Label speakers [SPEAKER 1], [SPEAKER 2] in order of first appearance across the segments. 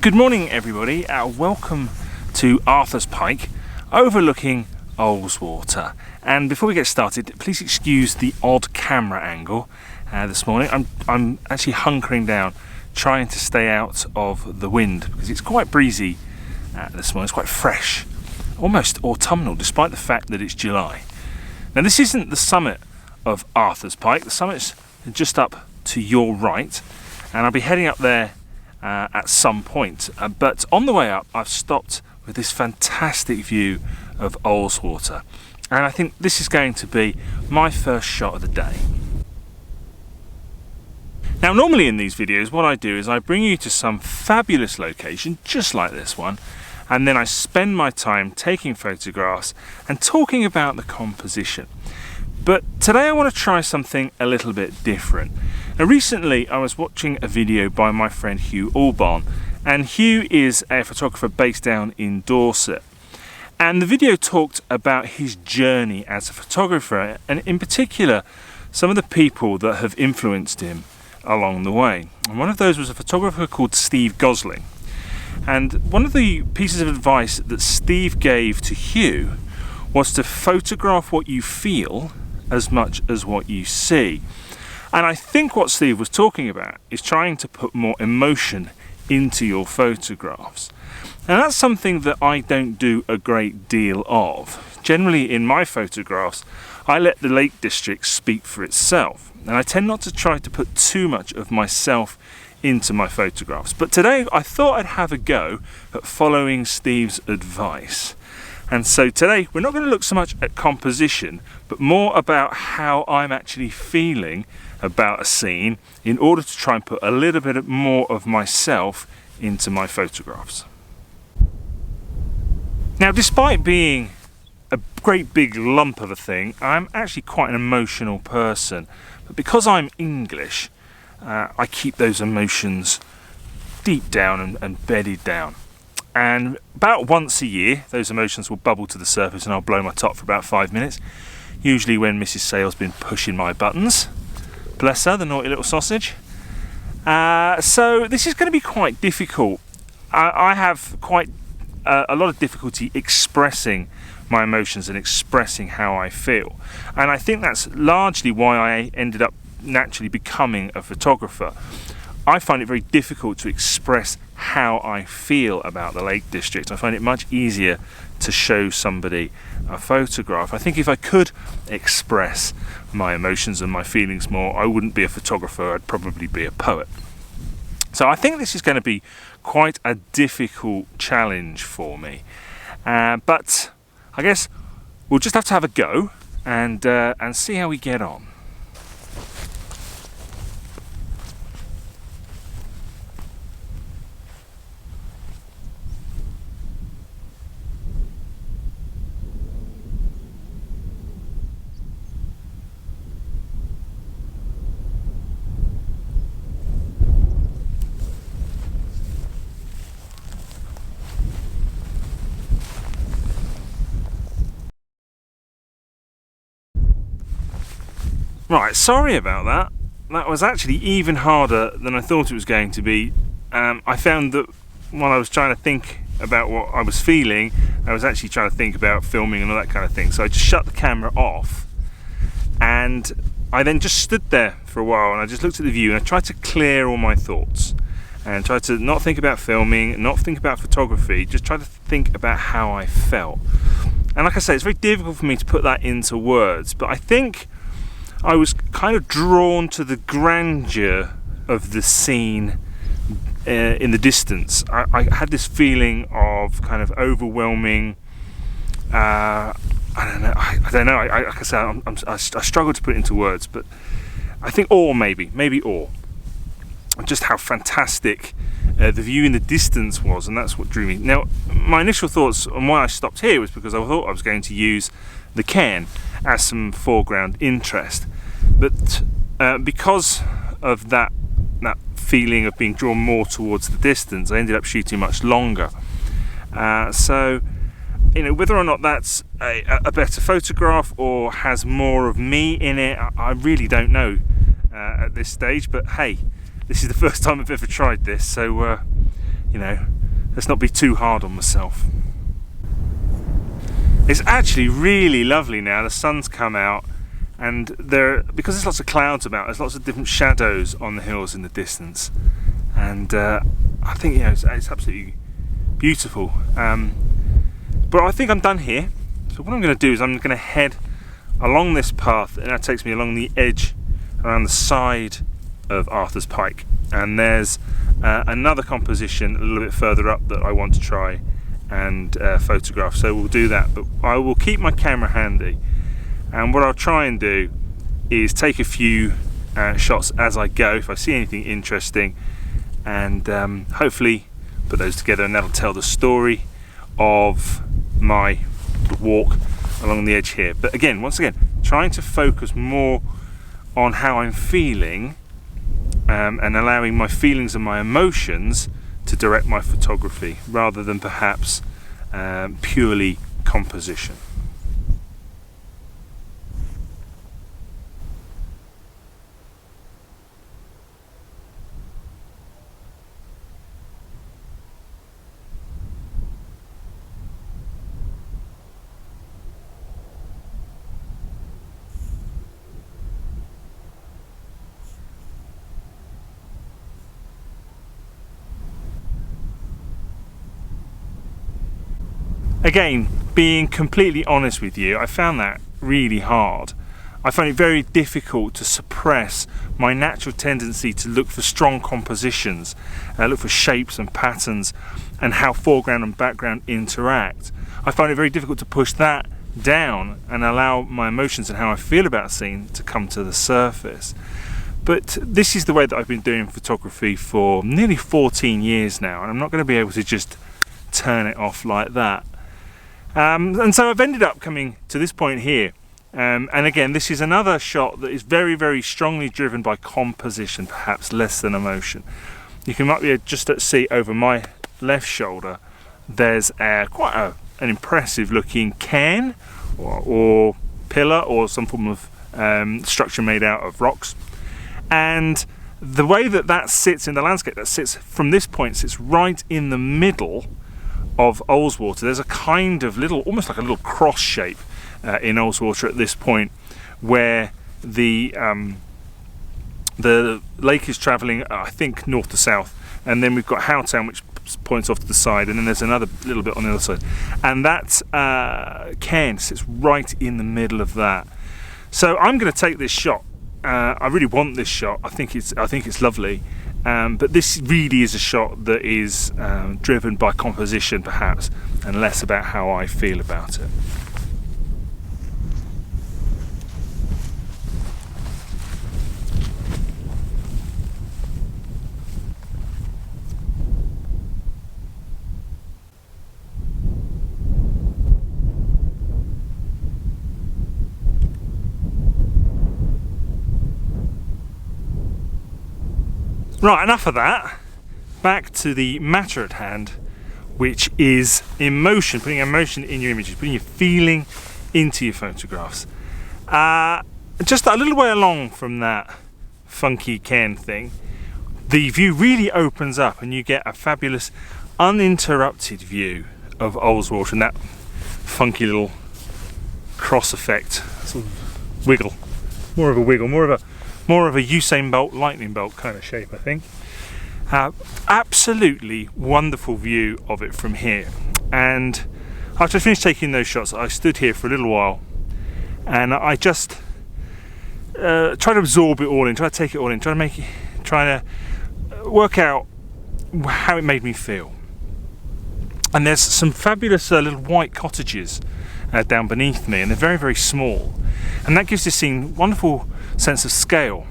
[SPEAKER 1] Good morning everybody, welcome to Arthur's Pike overlooking Ullswater. And before we get started, please excuse the odd camera angle this morning. I'm actually hunkering down, trying to stay out of the wind because it's quite breezy this morning. It's quite fresh, almost autumnal despite the fact that it's July. Now this isn't the summit of Arthur's Pike, the summit's just up to your right and I'll be heading up there at some point, but on the way up I've stopped with this fantastic view of Ullswater, and I think this is going to be my first shot of the day. Now normally in these videos what I do is I bring you to some fabulous location just like this one, and then I spend my time taking photographs and talking about the composition. But today I want to try something a little bit different. Now recently I was watching a video by my friend Huw Alban, and Huw is a photographer based down in Dorset, and the video talked about his journey as a photographer and in particular some of the people that have influenced him along the way. And one of those was a photographer called Gosling, and one of the pieces of advice that Steve gave to Huw was to photograph what you feel as much as what you see. And I think what Steve was talking about is trying to put more emotion into your photographs. And that's something that I don't do a great deal of. Generally in my photographs, I let the Lake District speak for itself. And I tend not to try to put too much of myself into my photographs. But today I thought I'd have a go at following Steve's advice. And so today we're not going to look so much at composition, but more about how I'm actually feeling about a scene in order to try and put a little bit more of myself into my photographs. Now, despite being a great big lump of a thing, I'm actually quite an emotional person. But because I'm English, I keep those emotions deep down and bedded down. And about once a year those emotions will bubble to the surface and I'll blow my top for about 5 minutes, usually when Mrs. Sale's been pushing my buttons. Bless her, the naughty little sausage. So this is going to be quite difficult. I have quite a lot of difficulty expressing my emotions and expressing how I feel, and I think that's largely why I ended up naturally becoming a photographer. I find it very difficult to express how I feel about the Lake District. I find it much easier to show somebody a photograph. I think if I could express my emotions and my feelings more, I wouldn't be a photographer, I'd probably be a poet. So I think this is going to be quite a difficult challenge for me. But I guess we'll just have to have a go and see how we get on. Right, sorry about that. That was actually even harder than I thought it was going to be. I found that when I was trying to think about what I was feeling, I was actually trying to think about filming and all that kind of thing. So I just shut the camera off and I then just stood there for a while and I just looked at the view and I tried to clear all my thoughts and tried to not think about filming, not think about photography, just try to think about how I felt. And like I say, it's very difficult for me to put that into words, but I think I was kind of drawn to the grandeur of the scene in the distance. I had this feeling of kind of overwhelming, I don't know. Like I said, I struggle to put it into words, but I think awe, maybe awe. Just how fantastic the view in the distance was, and that's what drew me. Now, my initial thoughts on why I stopped here was because I thought I was going to use the cairn as some foreground interest, but because of that feeling of being drawn more towards the distance, I ended up shooting much longer. So, you know, whether or not that's a better photograph or has more of me in it, I really don't know at this stage. But hey, this is the first time I've ever tried this, so you know, let's not be too hard on myself. It's actually really lovely now. The sun's come out, and because there's lots of clouds about, there's lots of different shadows on the hills in the distance, and I think, you know, it's absolutely beautiful. But I think I'm done here. So what I'm going to do is I'm going to head along this path, and that takes me along the edge around the side of Arthur's Pike, and there's another composition a little bit further up that I want to try and photograph, so we'll do that. But I will keep my camera handy, and what I'll try and do is take a few shots as I go if I see anything interesting, and hopefully put those together, and that'll tell the story of my walk along the edge here. But again, once again, trying to focus more on how I'm feeling, and allowing my feelings and my emotions to direct my photography rather than perhaps purely composition. Again, being completely honest with you, I found that really hard. I find it very difficult to suppress my natural tendency to look for strong compositions, look for shapes and patterns and how foreground and background interact. I find it very difficult to push that down and allow my emotions and how I feel about a scene to come to the surface. But this is the way that I've been doing photography for nearly 14 years now, and I'm not going to be able to just turn it off like that. And so I've ended up coming to this point here, and again, this is another shot that is very, very strongly driven by composition, perhaps less than emotion. You can might be just see over my left shoulder, there's quite an impressive looking cairn or pillar or some form of structure made out of rocks, and the way that sits in the landscape, that sits from this point, sits right in the middle of Ullswater. There's a kind of little, almost like a little cross shape in Ullswater at this point, where the lake is travelling, I think, north to south, and then we've got Howtown, which points off to the side, and then there's another little bit on the other side, and that cairn sits right in the middle of that. So I'm going to take this shot. I really want this shot. I think it's lovely. But this really is a shot that is driven by composition, perhaps, and less about how I feel about it. Right, enough of that. Back to the matter at hand, which is emotion, putting emotion in your images, putting your feeling into your photographs. Just a little way along from that funky cairn thing, the view really opens up and you get a fabulous uninterrupted view of Ullswater and that funky little cross effect, sort of wiggle, more of a Usain Bolt lightning bolt kind of shape, I think. Absolutely wonderful view of it from here. And after I finished taking those shots, I stood here for a little while, and I just tried to absorb it all in, try to take it all in, try to work out how it made me feel. And there's some fabulous little white cottages down beneath me, and they're very, very small, and that gives this scene wonderful sense of scale.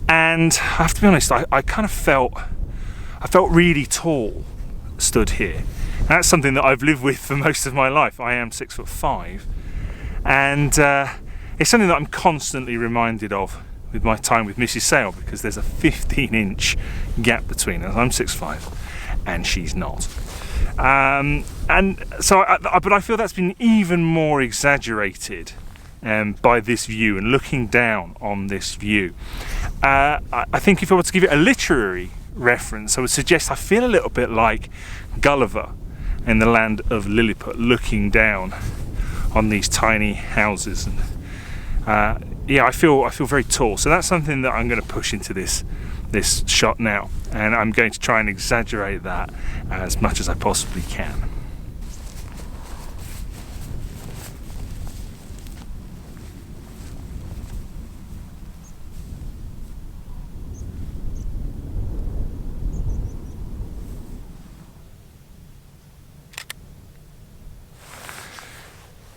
[SPEAKER 1] And I have to be honest, I kind of felt really tall stood here, and that's something that I've lived with for most of my life. I am 6'5", and it's something that I'm constantly reminded of with my time with Mrs. Sale, because there's a 15-inch gap between us. I'm 6'5", and she's not. And so, but I feel that's been even more exaggerated by this view and looking down on this view. I think if I were to give it a literary reference, I would suggest I feel a little bit like Gulliver in the land of Lilliput, looking down on these tiny houses. And yeah, I feel very tall. So that's something that I'm going to push into this shot now, and I'm going to try and exaggerate that as much as I possibly can.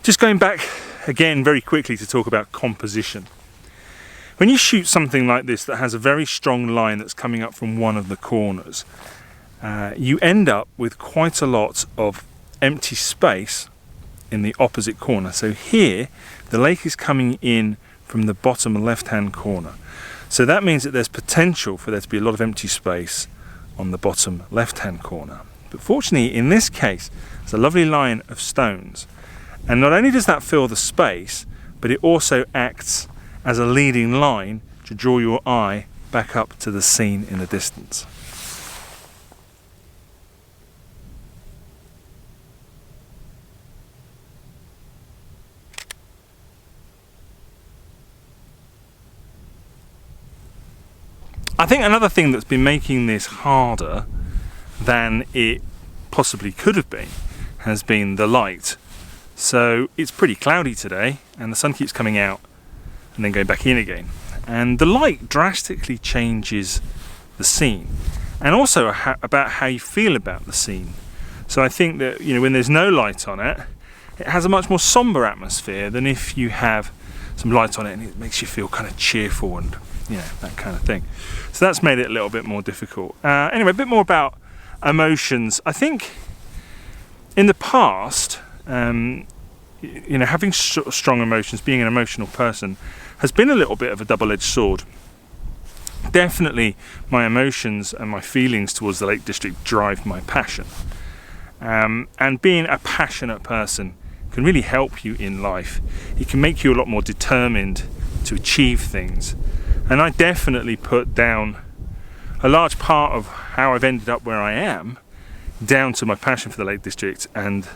[SPEAKER 1] Just going back again very quickly to talk about composition. When you shoot something like this that has a very strong line that's coming up from one of the corners, you end up with quite a lot of empty space in the opposite corner. So here, the lake is coming in from the bottom left-hand corner. So that means that there's potential for there to be a lot of empty space on the bottom left-hand corner. But fortunately, in this case, there's a lovely line of stones. And not only does that fill the space, but it also acts as a leading line to draw your eye back up to the scene in the distance. I think another thing that's been making this harder than it possibly could have been has been the light. So it's pretty cloudy today, and the sun keeps coming out and then going back in again. And the light drastically changes the scene, and also about how you feel about the scene. So I think that, you know, when there's no light on it, it has a much more somber atmosphere than if you have some light on it and it makes you feel kind of cheerful and, you know, that kind of thing. So that's made it a little bit more difficult. Anyway, a bit more about emotions. I think in the past, you know, having strong emotions, being an emotional person, has been a little bit of a double-edged sword. Definitely my emotions and my feelings towards the Lake District drive my passion. And being a passionate person can really help you in life. It can make you a lot more determined to achieve things. And I definitely put down a large part of how I've ended up where I am down to my passion for the Lake District and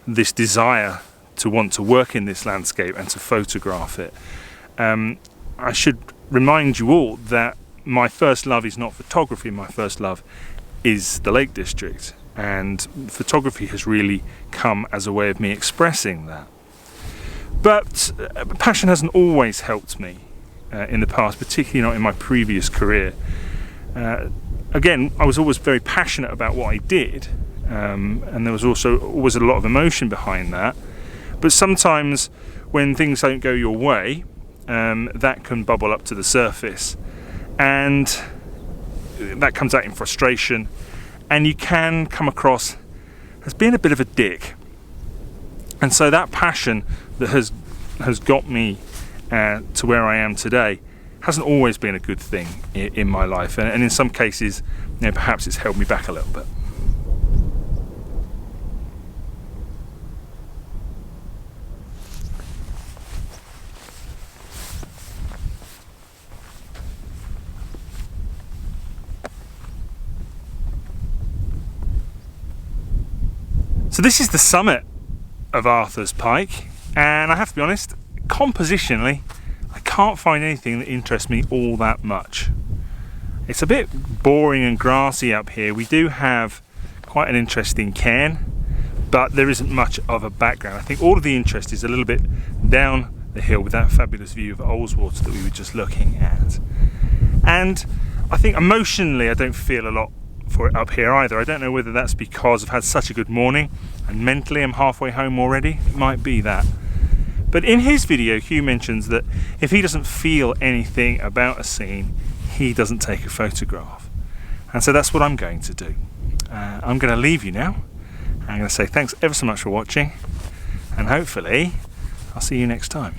[SPEAKER 1] this desire to want to work in this landscape and to photograph it. I should remind you all that my first love is not photography. My first love is the Lake District, and photography has really come as a way of me expressing that. But passion hasn't always helped me in the past, particularly not in my previous career. Again, I was always very passionate about what I did, and there was also always a lot of emotion behind that. But sometimes when things don't go your way, that can bubble up to the surface, and that comes out in frustration, and you can come across as being a bit of a dick. And so that passion that has got me to where I am today hasn't always been a good thing in my life, and in some cases, you know, perhaps it's held me back a little bit. So this is the summit of Arthur's Pike, and I have to be honest, compositionally, I can't find anything that interests me all that much. It's a bit boring and grassy up here. We do have quite an interesting cairn, but there isn't much of a background. I think all of the interest is a little bit down the hill with that fabulous view of Ullswater that we were just looking at. And I think emotionally I don't feel a lot for it up here either. I don't know whether that's because I've had such a good morning and mentally I'm halfway home already. It might be that. But in his video, Huw mentions that if he doesn't feel anything about a scene, he doesn't take a photograph. And so that's what I'm going to do. I'm going to leave you now. I'm going to say thanks ever so much for watching, and hopefully I'll see you next time.